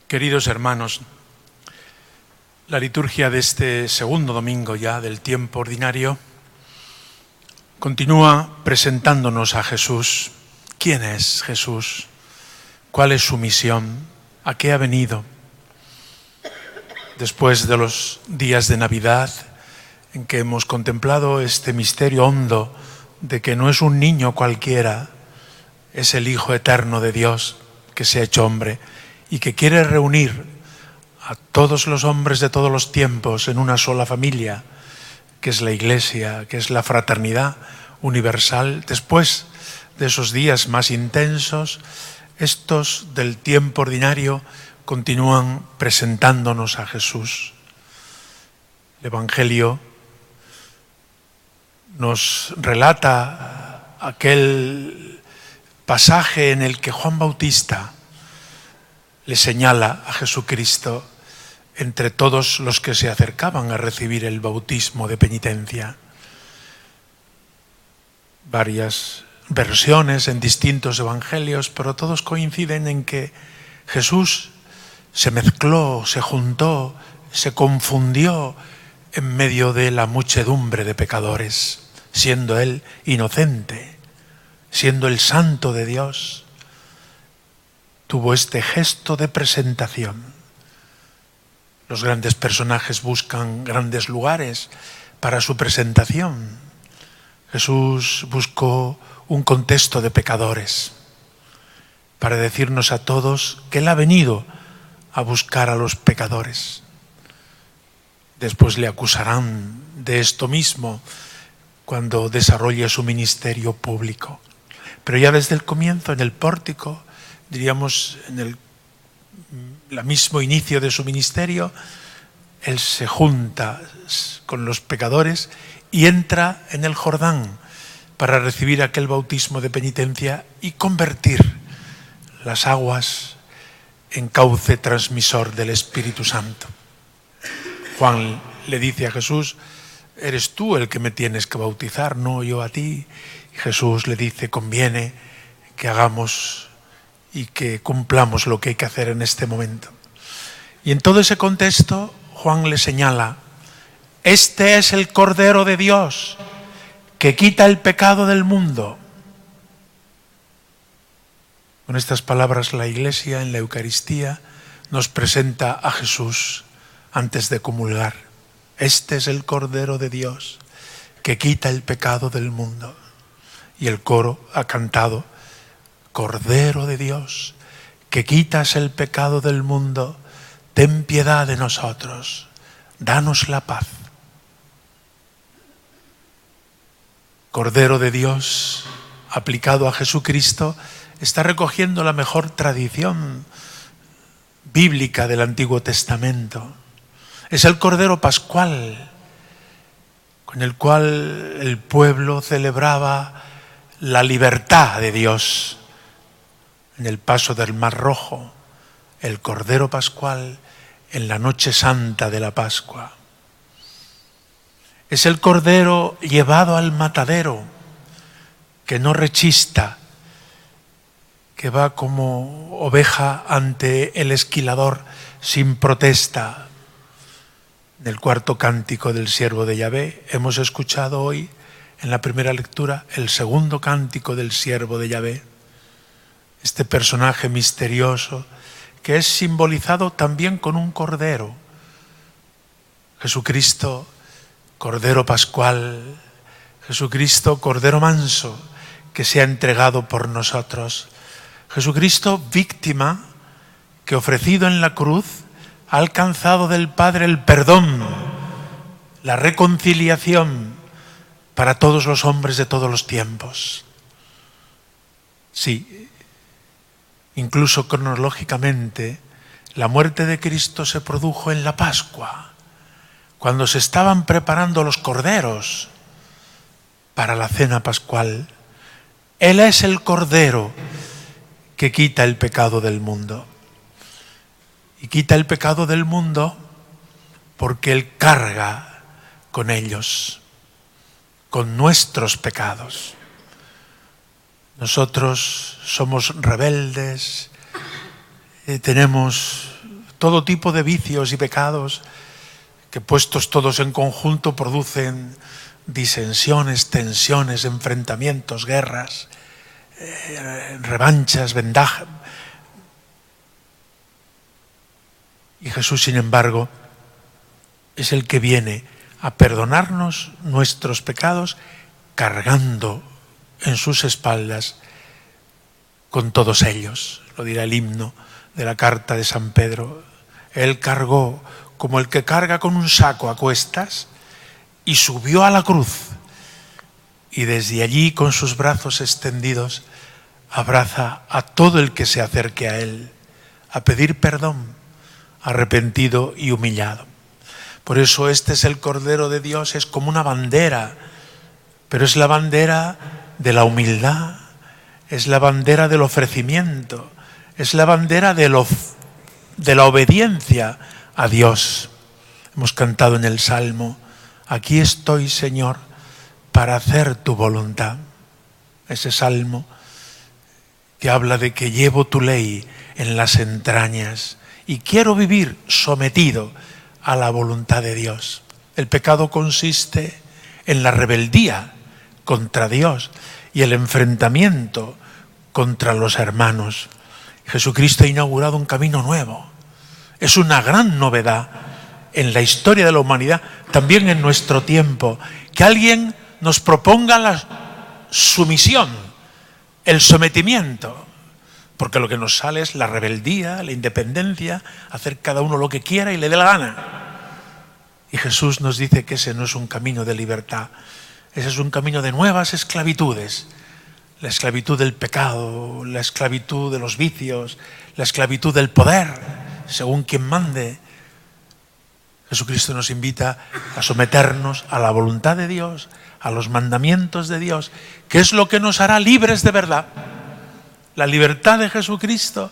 Queridos hermanos, la liturgia de este segundo domingo ya del tiempo ordinario continúa presentándonos a Jesús. ¿Quién es Jesús? ¿Cuál es su misión? ¿A qué ha venido? Después de los días de Navidad, en que hemos contemplado este misterio hondo de que no es un niño cualquiera, es el Hijo eterno de Dios que se ha hecho hombre y que quiere reunir a todos los hombres de todos los tiempos en una sola familia, que es la Iglesia, que es la fraternidad universal. Después de esos días más intensos, estos del tiempo ordinario continúan presentándonos a Jesús. El Evangelio nos relata aquel pasaje en el que Juan Bautista le señala a Jesucristo entre todos los que se acercaban a recibir el bautismo de penitencia. Varias versiones en distintos evangelios, pero todos coinciden en que Jesús se mezcló, se juntó, se confundió en medio de la muchedumbre de pecadores, siendo él inocente, siendo el santo de Dios. Tuvo este gesto de presentación. Los grandes personajes buscan grandes lugares para su presentación. Jesús buscó un contexto de pecadores para decirnos a todos que Él ha venido a buscar a los pecadores. Después le acusarán de esto mismo cuando desarrolle su ministerio público. Pero ya desde el comienzo, en el pórtico, diríamos en el mismo inicio de su ministerio, Él se junta con los pecadores y entra en el Jordán para recibir aquel bautismo de penitencia y convertir las aguas en cauce transmisor del Espíritu Santo. Juan le dice a Jesús: eres tú el que me tienes que bautizar, no yo a ti. Y Jesús le dice: conviene que hagamos y que cumplamos lo que hay que hacer en este momento. Y en todo ese contexto, Juan le señala: este es el Cordero de Dios que quita el pecado del mundo. Con estas palabras, la Iglesia en la Eucaristía nos presenta a Jesús antes de comulgar. Este es el Cordero de Dios que quita el pecado del mundo. Y el coro ha cantado: Cordero de Dios, que quitas el pecado del mundo, ten piedad de nosotros, danos la paz. Cordero de Dios, aplicado a Jesucristo, está recogiendo la mejor tradición bíblica del Antiguo Testamento. Es el Cordero Pascual, con el cual el pueblo celebraba la libertad de Dios. En el paso del Mar Rojo, el Cordero Pascual en la noche santa de la Pascua. Es el Cordero llevado al matadero, que no rechista, que va como oveja ante el esquilador sin protesta. En el cuarto cántico del siervo de Yahvé hemos escuchado hoy, en la primera lectura, el segundo cántico del siervo de Yahvé. Este personaje misterioso que es simbolizado también con un cordero. Jesucristo, Cordero Pascual, Jesucristo, Cordero manso, que se ha entregado por nosotros. Jesucristo, víctima, que ofrecido en la cruz ha alcanzado del Padre el perdón, la reconciliación para todos los hombres de todos los tiempos. Sí, incluso cronológicamente, la muerte de Cristo se produjo en la Pascua, cuando se estaban preparando los corderos para la cena pascual. Él es el Cordero que quita el pecado del mundo. Y quita el pecado del mundo porque Él carga con ellos, con nuestros pecados. Nosotros somos rebeldes, tenemos todo tipo de vicios y pecados que puestos todos en conjunto producen disensiones, tensiones, enfrentamientos, guerras, revanchas, vendajas. Y Jesús, sin embargo, es el que viene a perdonarnos nuestros pecados cargando en sus espaldas con todos ellos. Lo dirá el himno de la carta de San Pedro. Él cargó como el que carga con un saco a cuestas y subió a la cruz. Y desde allí, con sus brazos extendidos, abraza a todo el que se acerque a él, a pedir perdón, arrepentido y humillado. Por eso este es el Cordero de Dios, es como una bandera, pero es la bandera de la humildad, es la bandera del ofrecimiento, es la bandera de la obediencia a Dios. Hemos cantado en el Salmo: aquí estoy, Señor, para hacer tu voluntad. Ese Salmo que habla de que llevo tu ley en las entrañas y quiero vivir sometido a la voluntad de Dios. El pecado consiste en la rebeldía contra Dios y el enfrentamiento contra los hermanos. Jesucristo ha inaugurado un camino nuevo. Es una gran novedad en la historia de la humanidad, también en nuestro tiempo, que alguien nos proponga la sumisión, el sometimiento, porque lo que nos sale es la rebeldía, la independencia, hacer cada uno lo que quiera y le dé la gana. Y Jesús nos dice que ese no es un camino de libertad, ese es un camino de nuevas esclavitudes. La esclavitud del pecado, la esclavitud de los vicios, la esclavitud del poder, según quien mande. Jesucristo nos invita a someternos a la voluntad de Dios, a los mandamientos de Dios, que es lo que nos hará libres de verdad. La libertad de Jesucristo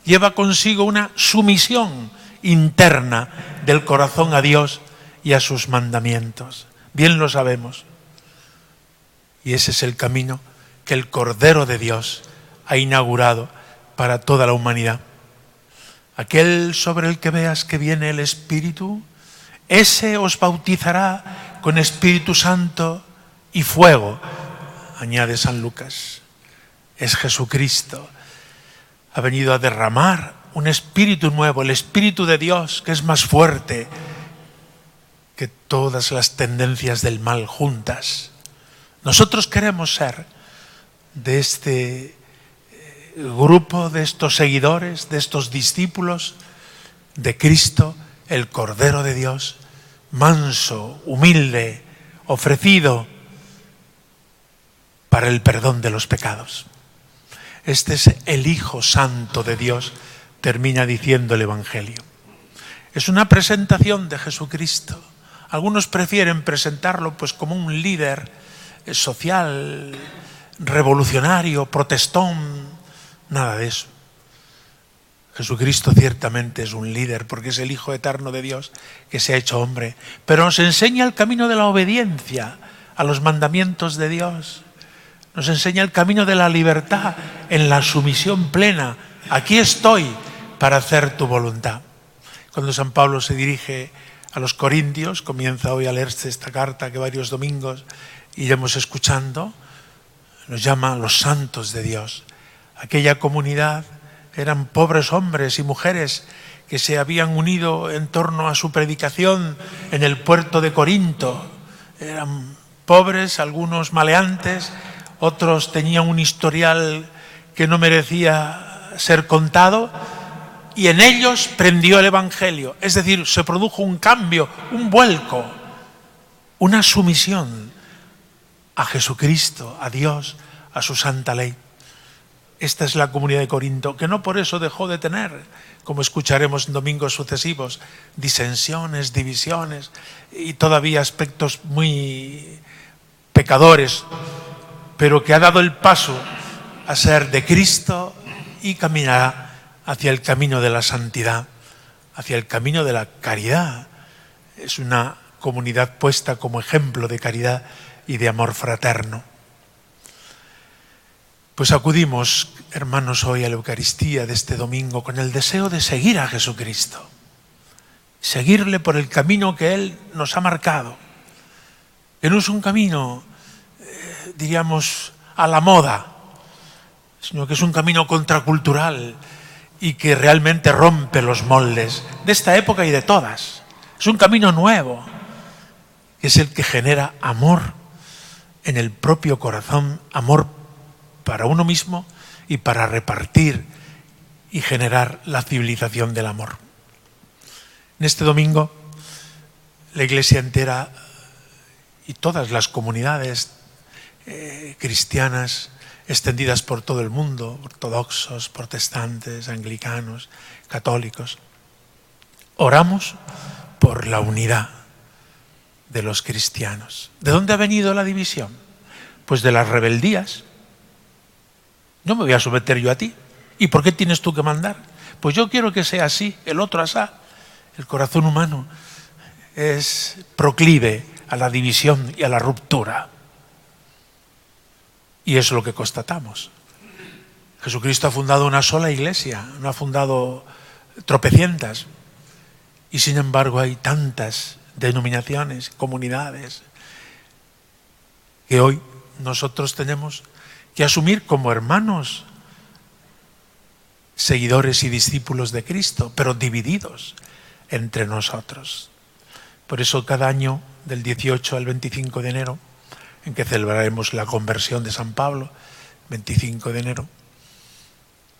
lleva consigo una sumisión interna del corazón a Dios y a sus mandamientos. Bien lo sabemos. Y ese es el camino que el Cordero de Dios ha inaugurado para toda la humanidad. Aquel sobre el que veas que viene el Espíritu, ese os bautizará con Espíritu Santo y fuego, añade San Lucas. Es Jesucristo. Ha venido a derramar un espíritu nuevo, el Espíritu de Dios, que es más fuerte que todas las tendencias del mal juntas. Nosotros queremos ser de este grupo, de estos seguidores, de estos discípulos de Cristo, el Cordero de Dios, manso, humilde, ofrecido para el perdón de los pecados. Este es el Hijo Santo de Dios, termina diciendo el Evangelio. Es una presentación de Jesucristo. Algunos prefieren presentarlo pues como un líder social, revolucionario, protestón. Nada de eso. Jesucristo ciertamente es un líder porque es el Hijo eterno de Dios que se ha hecho hombre, pero nos enseña el camino de la obediencia a los mandamientos de Dios. Nos enseña el camino de la libertad en la sumisión plena. Aquí estoy para hacer tu voluntad. Cuando San Pablo se dirige a los Corintios, comienza hoy a leerse esta carta que varios domingos iremos escuchando, nos llama los santos de Dios. Aquella comunidad eran pobres hombres y mujeres que se habían unido en torno a su predicación en el puerto de Corinto. Eran pobres, algunos maleantes, otros tenían un historial que no merecía ser contado, y en ellos prendió el Evangelio. Es decir, se produjo un cambio, un vuelco, una sumisión a Jesucristo, a Dios, a su santa ley. Esta es la comunidad de Corinto, que no por eso dejó de tener, como escucharemos en domingos sucesivos, disensiones, divisiones y todavía aspectos muy pecadores, pero que ha dado el paso a ser de Cristo y caminará hacia el camino de la santidad, hacia el camino de la caridad. Es una comunidad puesta como ejemplo de caridad y de amor fraterno. Pues acudimos, hermanos, hoy a la Eucaristía de este domingo con el deseo de seguir a Jesucristo. seguirle por el camino que Él nos ha marcado, que no es un camino, diríamos, a la moda, sino que es un camino contracultural y que realmente rompe los moldes de esta época y de todas. Es un camino nuevo, que es el que genera amor en el propio corazón, amor para uno mismo y para repartir y generar la civilización del amor. En este domingo, la Iglesia entera y todas las comunidades cristianas extendidas por todo el mundo, ortodoxos, protestantes, anglicanos, católicos, oramos por la unidad de los cristianos. ¿De dónde ha venido la división? Pues de las rebeldías. No me voy a someter yo a ti. ¿Y por qué tienes tú que mandar? Pues yo quiero que sea así, el otro asá. El corazón humano es proclive a la división y a la ruptura. Y es lo que constatamos. Jesucristo ha fundado una sola iglesia, no ha fundado tropecientas. Y sin embargo hay tantas denominaciones, comunidades, que hoy nosotros tenemos que asumir como hermanos, seguidores y discípulos de Cristo, pero divididos entre nosotros. Por eso cada año, del 18 al 25 de enero, en que celebraremos la conversión de San Pablo, 25 de enero,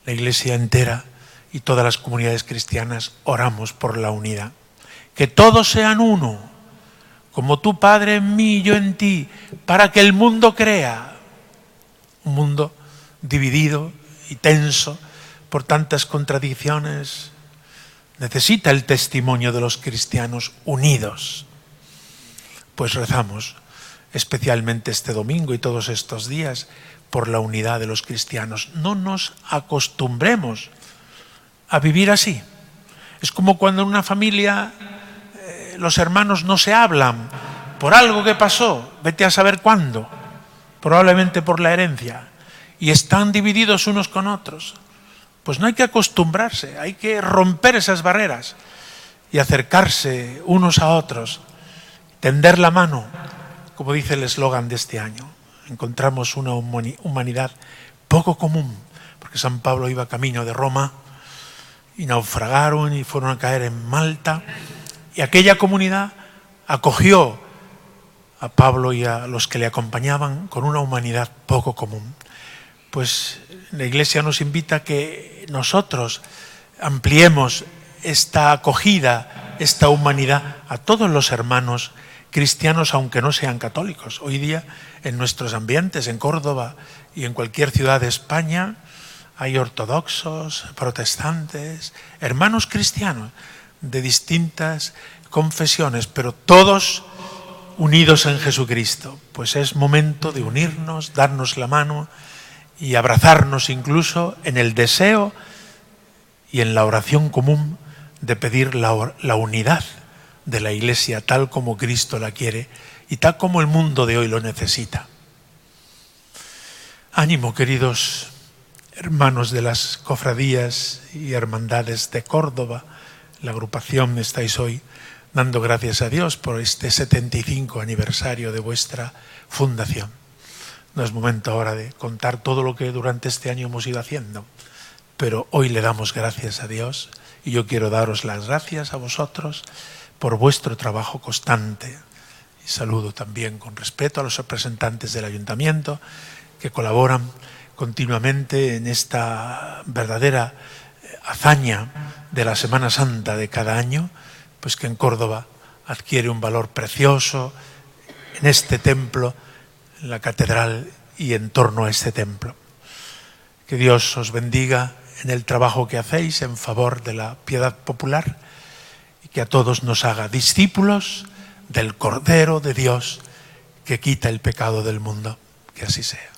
la Iglesia entera y todas las comunidades cristianas oramos por la unidad. Que todos sean uno, como tú, Padre, en mí y yo en ti, para que el mundo crea. Un mundo dividido y tenso por tantas contradicciones, necesita el testimonio de los cristianos unidos. Pues rezamos especialmente este domingo y todos estos días por la unidad de los cristianos. No nos acostumbremos a vivir así. Es como cuando en una familia los hermanos no se hablan por algo que pasó, vete a saber cuándo, probablemente por la herencia, y están divididos unos con otros. Pues no hay que acostumbrarse, hay que romper esas barreras y acercarse unos a otros, tender la mano, como dice el eslogan de este año. Encontramos una humanidad poco común, porque San Pablo iba camino de Roma y naufragaron y fueron a caer en Malta, y aquella comunidad acogió a Pablo y a los que le acompañaban con una humanidad poco común. Pues la Iglesia nos invita a que nosotros ampliemos esta acogida, esta humanidad a todos los hermanos cristianos, aunque no sean católicos. Hoy día, en nuestros ambientes, en Córdoba y en cualquier ciudad de España, hay ortodoxos, protestantes, hermanos cristianos de distintas confesiones, pero todos unidos en Jesucristo. Pues es momento de unirnos, darnos la mano y abrazarnos incluso en el deseo y en la oración común de pedir la unidad de la Iglesia tal como Cristo la quiere y tal como el mundo de hoy lo necesita. Ánimo, queridos hermanos de las cofradías y hermandades de Córdoba, la agrupación, estáis hoy dando gracias a Dios por este 75 aniversario de vuestra fundación. No es momento ahora de contar todo lo que durante este año hemos ido haciendo, pero hoy le damos gracias a Dios y yo quiero daros las gracias a vosotros por vuestro trabajo constante. Y saludo también con respeto a los representantes del Ayuntamiento que colaboran continuamente en esta verdadera hazaña de la Semana Santa de cada año, pues que en Córdoba adquiere un valor precioso en este templo, en la catedral y en torno a este templo. Que Dios os bendiga en el trabajo que hacéis en favor de la piedad popular y que a todos nos haga discípulos del Cordero de Dios que quita el pecado del mundo. Que así sea.